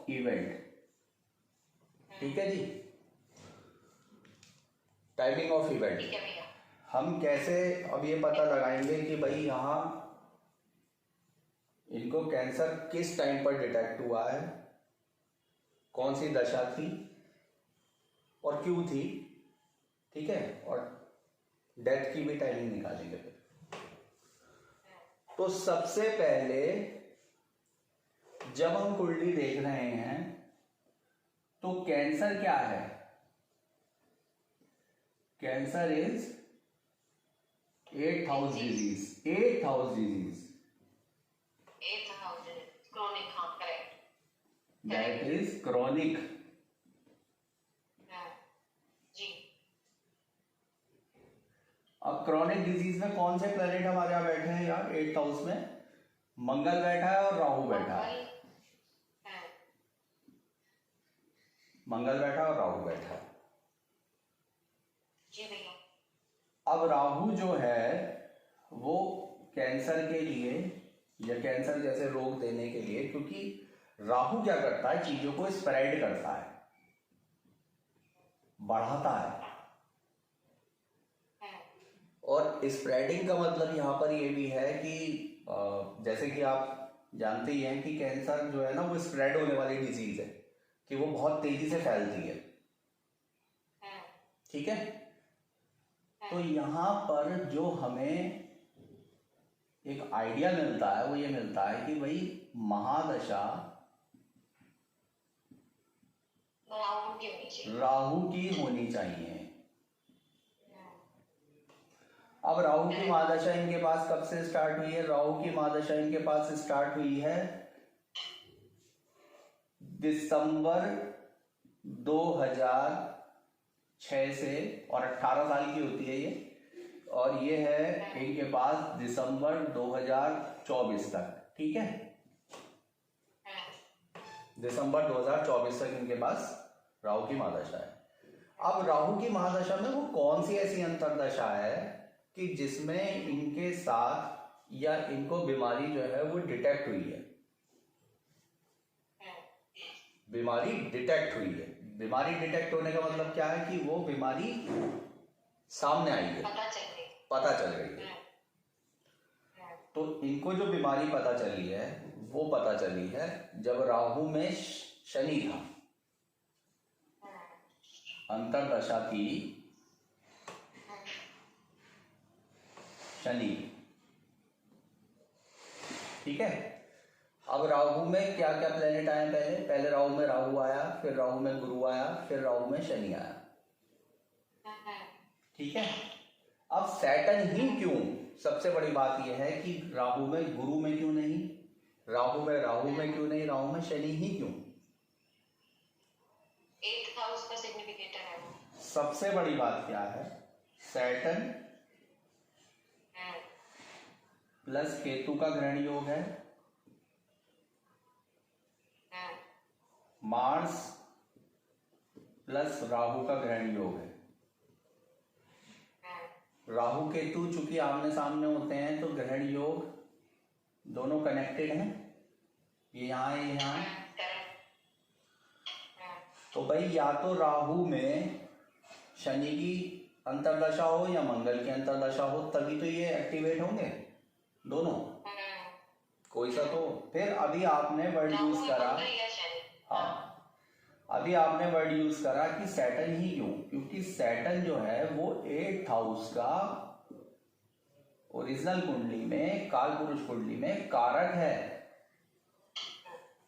Event, ठीक है जी, timing of event. ठीक है भैया। हम कैसे अब ये पता लगाएंगे कि भाई यहाँ इनको कैंसर किस टाइम पर डिटेक्ट हुआ है, कौन सी दशा थी और क्यों थी, ठीक है, और डेथ की भी टाइमिंग निकालेंगे फिर। तो सबसे पहले जब हम कुंडली देख रहे हैं तो कैंसर क्या है? Cancer is 8th house disease, 8th house disease, 8th house chronic, हाँ correct, दैट इज क्रॉनिक। जी। अब क्रॉनिक डिजीज में कौन से प्लेनेट हमारे यहाँ बैठे हैं यार 8th हाउस में? मंगल बैठा है और राहु बैठा है, मंगल बैठा और राहु बैठा है। जी भैया। अब राहु जो है वो कैंसर के लिए या कैंसर जैसे रोग देने के लिए, क्योंकि राहु क्या करता है, चीजों को स्प्रेड करता है, बढ़ाता है। और स्प्रेडिंग का मतलब यहाँ पर ये भी है कि जैसे कि आप जानते ही हैं कि कैंसर जो है ना वो स्प्रेड होने वाली डिजीज है, कि वो बहुत तेजी से फैलती है, ठीक है। तो यहाँ पर जो हमें एक आइडिया मिलता है वो ये मिलता है कि भाई महादशा राहु की होनी चाहिए। अब राहु की महादशा इनके पास कब से स्टार्ट हुई है? राहु की महादशा इनके पास स्टार्ट हुई है दिसंबर 2006 से, और 18 साल की होती है ये, और ये है इनके पास दिसंबर 2024 तक, ठीक है, दिसंबर 2024 तक इनके पास राहु की महादशा है। अब राहु की महादशा में वो कौन सी ऐसी अंतरदशा है कि जिसमें इनके साथ या इनको बीमारी जो है वो डिटेक्ट हुई है, बीमारी डिटेक्ट हुई है। बीमारी डिटेक्ट होने का मतलब क्या है कि वो बीमारी सामने आई है, पता चल रही है। तो इनको जो बीमारी पता चली है वो पता चली है जब राहु में शनि था, अंतरदशा थी शनि, ठीक है। अब राहु में क्या क्या प्लेनेट आए? पहले राहु में राहु आया, फिर राहु में गुरु आया, फिर राहु में शनि आया, ठीक है। अब सैटर्न ही क्यों? सबसे बड़ी बात यह है कि राहु में गुरु में क्यों नहीं, राहु में क्यों नहीं, राहु में शनि ही क्यों? 8th हाउस का सिग्निफिकेटर है वो। सबसे बड़ी बात क्या है? सैटर्न प्लस केतु का ग्रहण योग है, मार्स प्लस राहु का ग्रहण योग है। राहु केतु चूंकि आमने सामने होते हैं तो ग्रहण योग दोनों कनेक्टेड हैं, ये यहाँ है, यहाँ है। तो भाई या तो राहु में शनि की अंतरदशा हो या मंगल की अंतरदशा हो, तभी तो ये एक्टिवेट होंगे दोनों, कोई सा तो। फिर अभी आपने वर्ड यूज करा, हाँ, अभी आपने वर्ड यूज करा कि सैटर्न ही क्यों? क्योंकि सैटर्न जो है वो 8th हाउस का ओरिजिनल कुंडली में, काल पुरुष कुंडली में कारक है,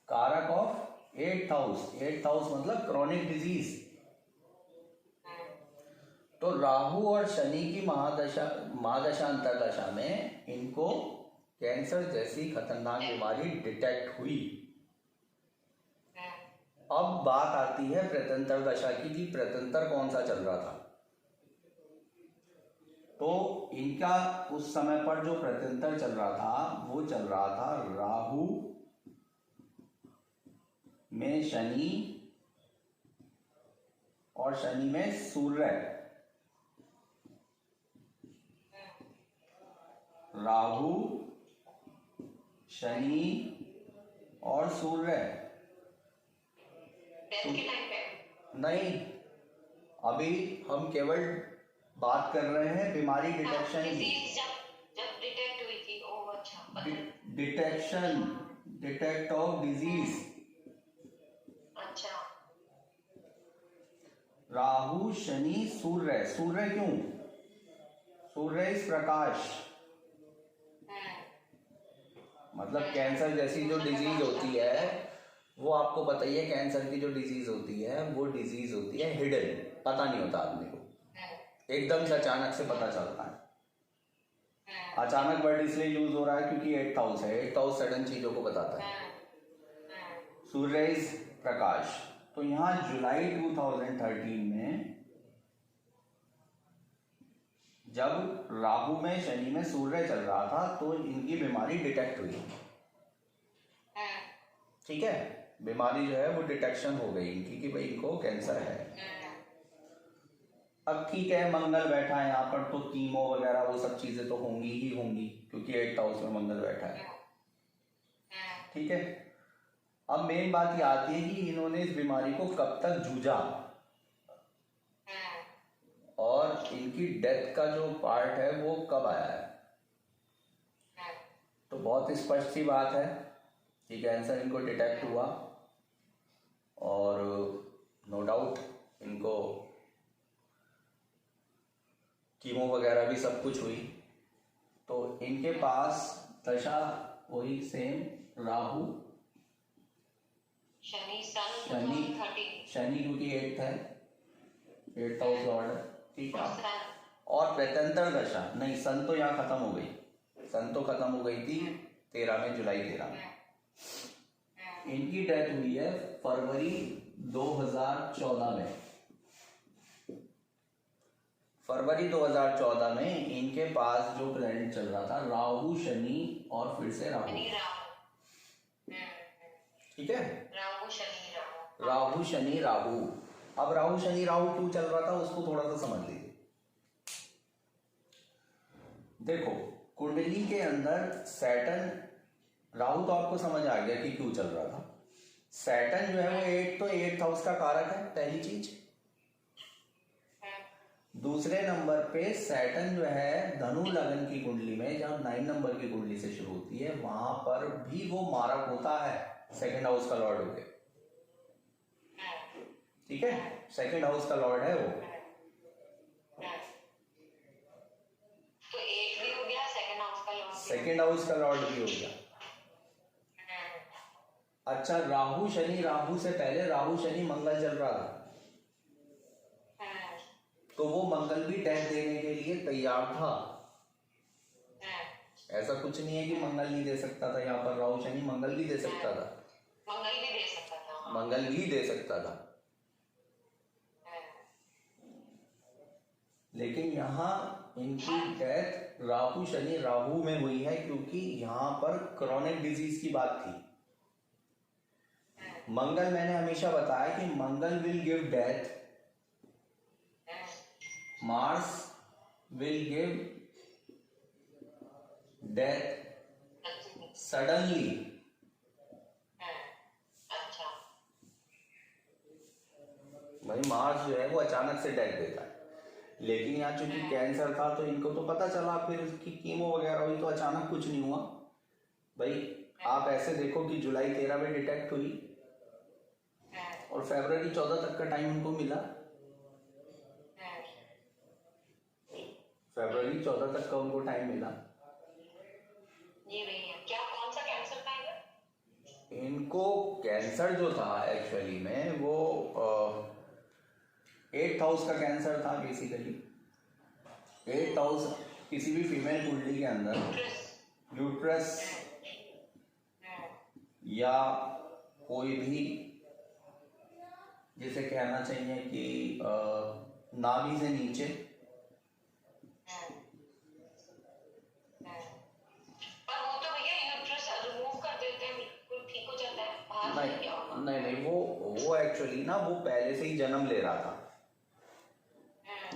कारक of 8th house. 8th house मतलब क्रॉनिक डिजीज। तो राहु और शनि की महादशा अंतरदशा में इनको कैंसर जैसी खतरनाक बीमारी डिटेक्ट हुई। अब बात आती है प्रत्यंतर दशा की कि प्रत्यंतर कौन सा चल रहा था। तो इनका उस समय पर जो प्रत्यंतर चल रहा था वो चल रहा था राहु में शनि और शनि में सूर्य, राहु शनि और सूर्य, डेथ के टाइम पे? नहीं, अभी हम केवल बात कर रहे हैं बीमारी डिटेक्शन की। डिजीज जब डिटेक्ट हुई थी। ओह अच्छा। Detection, detect of disease. अच्छा। राहु शनि सूर्य, सूर्य क्यों? सूर्य इस प्रकाश, मतलब कैंसर जैसी जो डिजीज होती है वो आपको पता ही है, कैंसर की जो डिजीज होती है वो डिजीज होती है हिडन, पता नहीं होता आदमी को, एकदम से अचानक से पता चलता है। अचानक वर्ड इसलिए यूज हो रहा है क्योंकि 8th हाउस है, 8th हाउस सडन चीजों को बताता है। सूर्य इस प्रकाश, तो यहाँ जुलाई 2013 में जब राहु में शनि में सूर्य चल रहा था तो इनकी बीमारी डिटेक्ट हुई। ठीक है, बीमारी जो है वो डिटेक्शन हो गई इनकी कि भाई इनको कैंसर है। अब ठीक है, मंगल बैठा है यहाँ पर तो कीमो वगैरह वो सब चीजें तो होंगी ही होंगी क्योंकि 8th हाउस में मंगल बैठा है। ठीक है, अब मेन बात ये आती है कि इन्होंने इस बीमारी को कब तक जूझा और इनकी डेथ का जो पार्ट है वो कब आया है। तो बहुत स्पष्ट सी बात है कि कैंसर इनको डिटेक्ट हुआ और नो डाउट इनको कीमो वगैरह भी सब कुछ हुई, तो इनके पास दशा वही सेम राहु शनि सन शनि 2013 शनि क्योंकि 8th है, 8th हाउस लॉर्ड है। ठीक है, और और प्रत्यंतर दशा नहीं, सन तो यहाँ खत्म हो गई, सन तो खत्म हो गई थी 13 में, जुलाई 13 में। इनकी डेथ हुई है फरवरी 2014 में। फरवरी 2014 में इनके पास जो प्लैनेट चल रहा था राहु शनि और फिर से राहु। ठीक है, राहु शनि राहु। राहु शनि राहु। अब राहु शनि राहु क्यों चल रहा था उसको थोड़ा सा समझ लीजिए। देखो, कुंडली के अंदर सैटर्न, राहु तो आपको समझ आ गया कि क्यों चल रहा था। सैटर्न जो है वो 8th हाउस का कारक है, पहली चीज। दूसरे नंबर पे सैटर्न जो है धनु लगन की कुंडली में जब 9 नंबर की कुंडली से शुरू होती है वहां पर भी वो मारक होता है, 2nd हाउस का लॉर्ड होके। ठीक है, 2nd हाउस का लॉर्ड है वो। तो 8 भी हो गया, 2nd हाउस का लॉर्ड। 2nd हाउस का लॉर्ड भी हो गया। अच्छा, राहु शनि राहु से पहले राहु शनि मंगल चल रहा था, तो वो मंगल भी डेथ देने के लिए तैयार था। ऐसा कुछ नहीं है कि मंगल नहीं दे सकता था, यहाँ पर राहु शनि मंगल भी दे सकता था, मंगल भी दे सकता था, मंगल भी दे सकता था। लेकिन यहाँ इनकी डेथ राहु शनि राहु में हुई है क्योंकि यहाँ पर क्रॉनिक डिजीज की बात थी। मंगल, मैंने हमेशा बताया कि Mangal will give death, Mars will give death suddenly. अच्छा। भाई मार्स जो है वो अचानक से डेथ देता है, लेकिन यहाँ चूंकि कैंसर था तो इनको तो पता चला, फिर उसकी कीमो वगैरह हुई तो अचानक कुछ नहीं हुआ। भाई आप ऐसे देखो कि जुलाई 13 में डिटेक्ट हुई और फरवरी 14 तक का टाइम उनको मिला, फरवरी 14 तक का उनको टाइम मिला। जी भैया, क्या कौन सा कैंसर था इधर? इनको कैंसर जो था एक्चुअली में वो 8th हाउस का कैंसर था बेसिकली। 8th हाउस किसी भी फीमेल कुंडली के अंदर यूट्रस या कोई भी, जिसे कहना चाहिए कि नाभि से नीचे, पर वो तो भैया यूट्रस रिमूव कर देते हैं, बिल्कुल ठीक हो जाता है, बाहर नहीं नहीं क्या होगा? नहीं, वो एक्चुअली ना वो पहले से ही जन्म ले रहा था।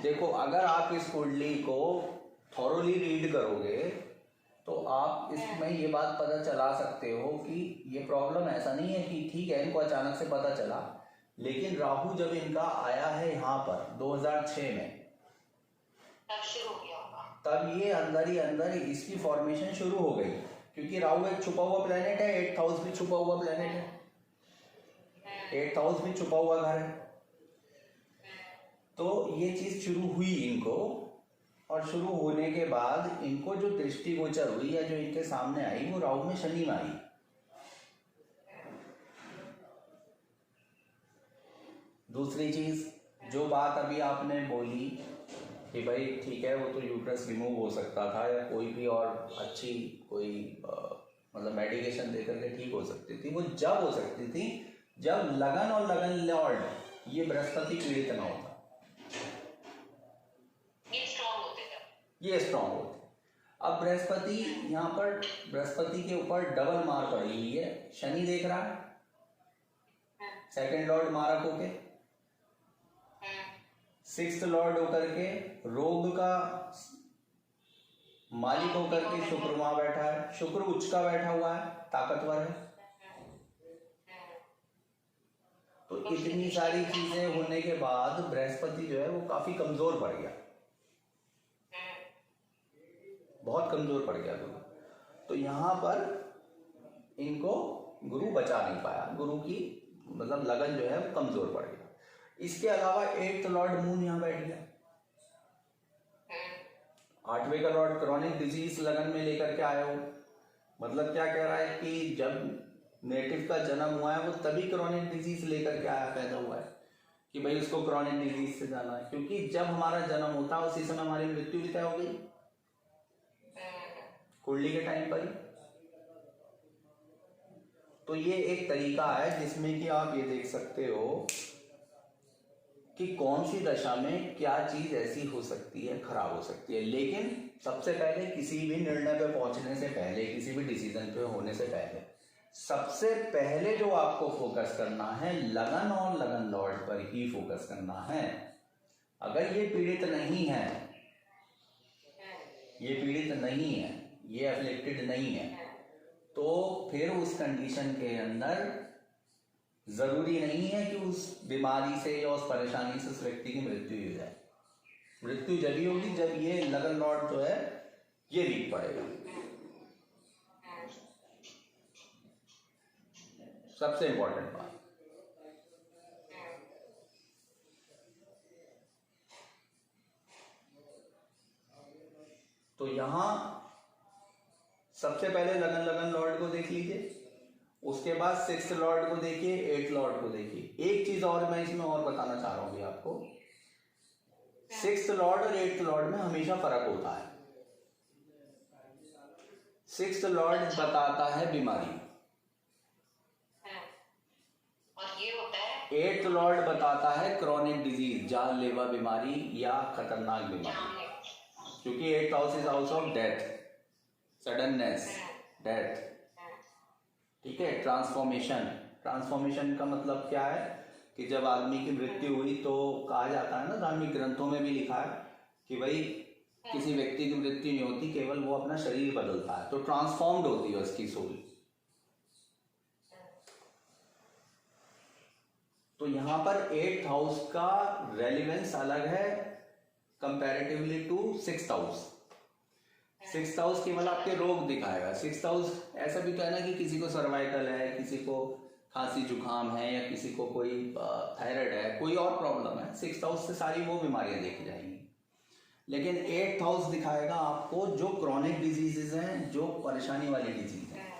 देखो, अगर आप इस कुंडली को थॉरोली रीड करोगे तो आप इसमें ये बात पता चला सकते हो कि ये प्रॉब्लम ऐसा नहीं है कि ठीक है इनको अचानक से पता चला, लेकिन राहु जब इनका आया है यहाँ पर 2006 में, तब शुरू हो गया होगा। तब ये अंदर ही अंदर इसकी फॉर्मेशन शुरू हो गई, क्योंकि राहु एक छुपा हुआ प्लेनेट है, 8th हाउस भी छुपा हुआ प्लेनेट है, 8th हाउस भी छुपा हुआ घर है। तो ये चीज शुरू हुई इनको, और शुरू होने के बाद इनको जो दृष्टिगोचर हुई या जो इनके सामने आई वो राहु में शनि में आई। दूसरी चीज, जो बात अभी आपने बोली कि भाई ठीक है वो तो यूट्रस रिमूव हो सकता था या कोई भी और अच्छी कोई मतलब मेडिकेशन दे करके ठीक हो सकती थी, वो जब हो सकती थी जब लगन और लगन लॉर्ड ये बृहस्पति पीड़ित ना होता, ये स्ट्रॉन्ग होते थे, ये स्ट्रांग होते। अब बृहस्पति यहाँ पर, बृहस्पति के ऊपर डबल मार पड़ी हुई है, शनि देख रहा है, सेकंड लॉर्ड मारक होके, 6th लॉर्ड होकर के, रोग का मालिक होकर के शुक्र वहां बैठा है, शुक्र उच्च का बैठा हुआ है, ताकतवर है। तो इतनी सारी चीजें होने के बाद बृहस्पति जो है वो काफी कमजोर पड़ गया, बहुत कमजोर पड़ गया गुरु। तो यहाँ पर इनको गुरु बचा नहीं पाया, गुरु की मतलब लगन जो है वो कमजोर पड़ गया। इसके अलावा 8th लॉर्ड मून यहाँ बैठ गया, 8वें का लॉर्ड क्रॉनिक डिजीज लगन में लेकर के आया हो। मतलब क्या कह रहा है कि जब नेटिव का जन्म हुआ है वो तभी क्रॉनिक डिजीज लेकर के आया, पैदा हुआ है कि भाई उसको क्रॉनिक डिजीज से जाना है, क्योंकि जब हमारा जन्म होता है उसी समय हमारी मृत्यु भी तय हो गई कुंडली के टाइम पर ही। तो ये एक तरीका है जिसमें कि आप ये देख सकते हो कि कौन सी दशा में क्या चीज ऐसी हो सकती है, खराब हो सकती है। लेकिन सबसे पहले किसी भी निर्णय पे पहुंचने से पहले, किसी भी डिसीजन पे होने से पहले, सबसे पहले जो आपको फोकस करना है लगन और लगन लॉर्ड पर ही फोकस करना है। अगर ये पीड़ित नहीं है, ये पीड़ित नहीं है, ये अफलिक्टेड नहीं है, तो फिर उस कंडीशन के अंदर जरूरी नहीं है कि उस बीमारी से या उस परेशानी से उस व्यक्ति की मृत्यु हो जाए। मृत्यु जब ही होगी जब ये लगन लॉर्ड जो है ये वीक पड़ेगा। सबसे इंपॉर्टेंट बात। तो यहां सबसे पहले लगन लगन लॉर्ड को देख लीजिए, उसके बाद 6th लॉर्ड को देखिए, 8th लॉर्ड को देखिए। एक चीज और मैं इसमें और बताना चाह रहा हूं आपको, 6th लॉर्ड और 8th लॉर्ड में हमेशा फर्क होता है। 6th लॉर्ड बताता है बीमारी, और ये होता है 8th लॉर्ड बताता है क्रॉनिक डिजीज, जानलेवा बीमारी या खतरनाक बीमारी, क्योंकि 8th house is house of death, suddenness, death. ठीक है, ट्रांसफॉर्मेशन। ट्रांसफॉर्मेशन का मतलब क्या है कि जब आदमी की मृत्यु हुई तो कहा जाता है ना, धार्मिक ग्रंथों में भी लिखा है कि भाई किसी व्यक्ति की मृत्यु नहीं होती, केवल वो अपना शरीर बदलता है, तो ट्रांसफॉर्म्ड होती है उसकी सोल। तो यहाँ पर 8th हाउस का रेलिवेंस अलग है comparatively to 6th house. 6th house केवल आपके रोग दिखाएगा। 6th हाउस ऐसा भी तो है ना कि किसी को सर्वाइकल है, किसी को खांसी जुकाम है, या किसी को कोई थायराइड है, कोई और प्रॉब्लम है, 6th हाउस से सारी वो बीमारियां देखी जाएंगी। लेकिन 8th हाउस दिखाएगा आपको जो क्रॉनिक डिजीजेज हैं, जो परेशानी वाली डिजीज है।